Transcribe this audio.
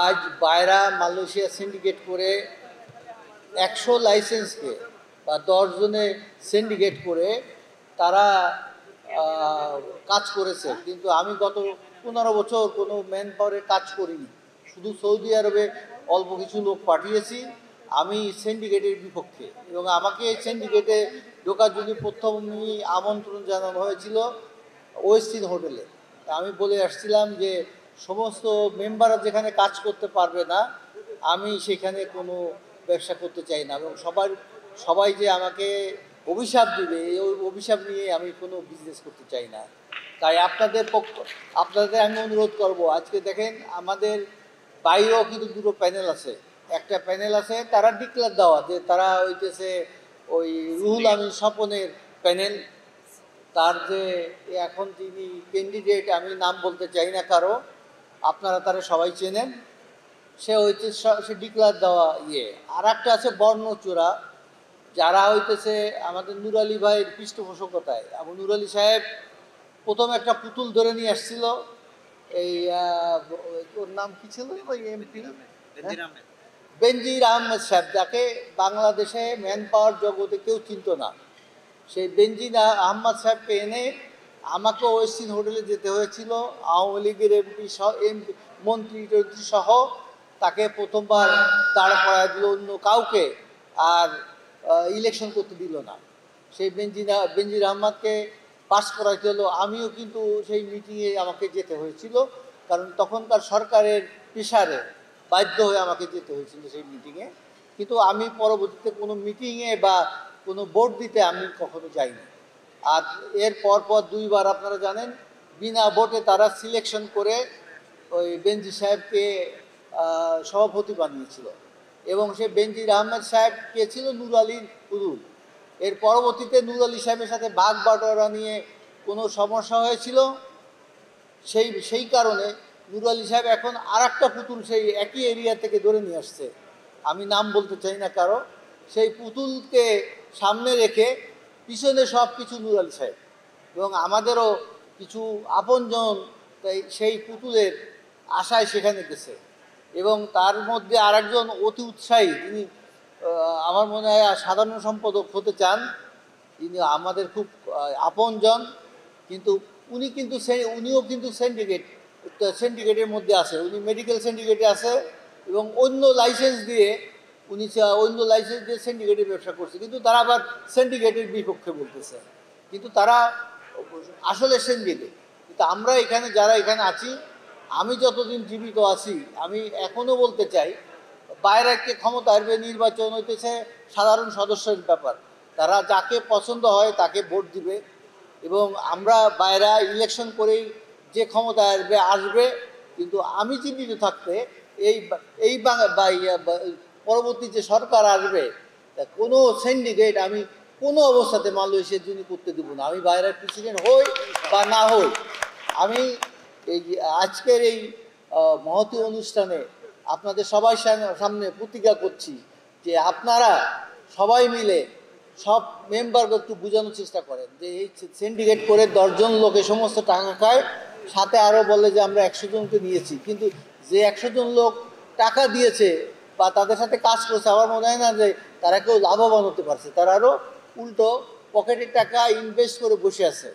আজ বায়রা Malaysia syndicate করে 100 লাইসেন্সকে বা 10 জনে সিন্ডিকেট করে তারা কাজ করেছে। কিন্তু আমি গত 15 বছর কোনো ম্যান পাওয়ারে কাজ করিনি, শুধু সৌদি আরবে অল্প কিছু লোক পাঠিয়েছি। আমি সিন্ডিকেটের বিপক্ষে, এবং আমাকে সিন্ডিকেটে ঢোকার জন্য প্রথমেই আমন্ত্রণ জানানো হয়েছিল ওয়েস্টিন হোটেলে। আমি বলে আসছিলাম যে সমস্ত মেম্বাররা যেখানে কাজ করতে পারবে না, আমি সেখানে কোনো ব্যবসা করতে চাই না, এবং সবাই যে আমাকে অভিশাপ দিবে এই অভিশাপ নিয়ে আমি কোনো বিজনেস করতে চাই না। তাই আপনাদের আমি অনুরোধ করব, আজকে দেখেন আমাদের বাইরেও কিন্তু দুটো প্যানেল আছে। একটা প্যানেল আছে তারা ডিক্লেয়ার দেওয়া যে তারা হইতেছে ওই রুহুল আমিন স্বপনের প্যানেল। তার যে এখন যিনি ক্যান্ডিডেট, আমি নাম বলতে চাই না কারো, আপনারা তারা সবাই চেনেন, সে ডিক্লেয়ার দেওয়া আর একটা আছে বর্ণচোরা, যারা হইতেছে আমাদের নুর আলী ভাইয়ের পৃষ্ঠপোষকতায়। এবং নুর আলী সাহেব প্রথম একটা পুতুল ধরে নিয়ে আসছিল, এই ওর নাম কি ছিল ওই এমপি, বেনজির আহমেদ সাহেব, যাকে বাংলাদেশে ম্যান পাওয়ার জগতে কেউ চিনত না। সেই বেনজির আহমদ সাহেবকে এনে আমাকে ওয়েস্টিন হোটেলে যেতে হয়েছিল। আওয়ামী লীগের এমপি মন্ত্রী সহ তাকে প্রথমবার দাঁড় করায় দিল, অন্য কাউকে আর ইলেকশন করতে দিল না। সেই বেনজির আহমদকে পাস করাইতে হলো। আমিও কিন্তু সেই মিটিংয়ে আমাকে যেতে হয়েছিল, কারণ তখনকার সরকারের প্রেসারে বাধ্য হয়ে আমাকে যেতে হয়েছিল সেই মিটিংয়ে। কিন্তু আমি পরবর্তীতে কোনো মিটিংয়ে বা কোনো ভোট দিতে আমি কখনো যাইনি। আর এর পর 2বার আপনারা জানেন বিনা ভোটে তারা সিলেকশন করে ওই বেনজির সাহেবকে সভাপতি বানিয়েছিল, এবং সে বেনজির আহমেদ সাহেব কে ছিল নুর আলীর পুতুল। এর পরবর্তীতে নুর আলী সাহেবের সাথে ভাগ বাটোয়ারা নিয়ে কোনো সমস্যা হয়েছিল, সেই কারণে নুর আলী সাহেব এখন আর একটা পুতুল সেই একই এরিয়া থেকে ধরে নিয়ে আসছে, আমি নাম বলতে চাই না কারো। সেই পুতুলকে সামনে রেখে পিছনে সব কিছু নুর আলী সাহেব, এবং আমাদেরও কিছু আপনজন তাই সেই পুতুলের আশায় সেখানে গেছে। এবং তার মধ্যে আরেকজন অতি উৎসাহী, তিনি আমার মনে হয় সাধারণ সম্পাদক হতে চান, তিনি আমাদের খুব আপনজন। কিন্তু উনিও কিন্তু সিন্ডিকেটের মধ্যে আছে, উনি মেডিকেল সিন্ডিকেটে আছে, এবং অন্য লাইসেন্স দিয়ে সিন্ডিকেটের ব্যবসা করছে। কিন্তু তারা আবার সিন্ডিকেটের বিপক্ষে বলতেছে, কিন্তু তারা আসলে সিন্ডিকেট। কিন্তু আমরা যারা এখানে আছি, আমি যতদিন জীবিত আছি, আমি এখনো বলতে চাই বাইরেকে ক্ষমতা আসবে, নির্বাচন হইতেছে সাধারণ সদস্যের ব্যাপার, তারা যাকে পছন্দ হয় তাকে ভোট দিবে, এবং আমরা বাইরে ইলেকশন করেই যে ক্ষমতা আসবে। কিন্তু আমি জীবিত থাকতে এই পরবর্তী যে সরকার আসবে, কোনো সিন্ডিকেট আমি কোনো অবস্থাতে মালয়েশিয়ার জন্য করতে দেবো না। আমি বাইরের প্রেসিডেন্ট হই বা না হই, আমি এই আজকের এই মহতী অনুষ্ঠানে আপনাদের সবাই সামনে প্রতিজ্ঞা করছি যে আপনারা সবাই মিলে সব মেম্বারকে একটু বোঝানোর চেষ্টা করেন যে এই সিন্ডিকেট করে 10 জন লোকে সমস্ত টাকা খায়, সাথে আরও বলে যে আমরা 100 জনকে নিয়েছি, কিন্তু যে 100 জন লোক টাকা দিয়েছে বা তাদের সাথে কাজ করছে, আমার মনে হয় না যে তারা কেউ লাভবান হতে পারছে। তারা আরও উল্টো পকেটের টাকা ইনভেস্ট করে বসে আছে।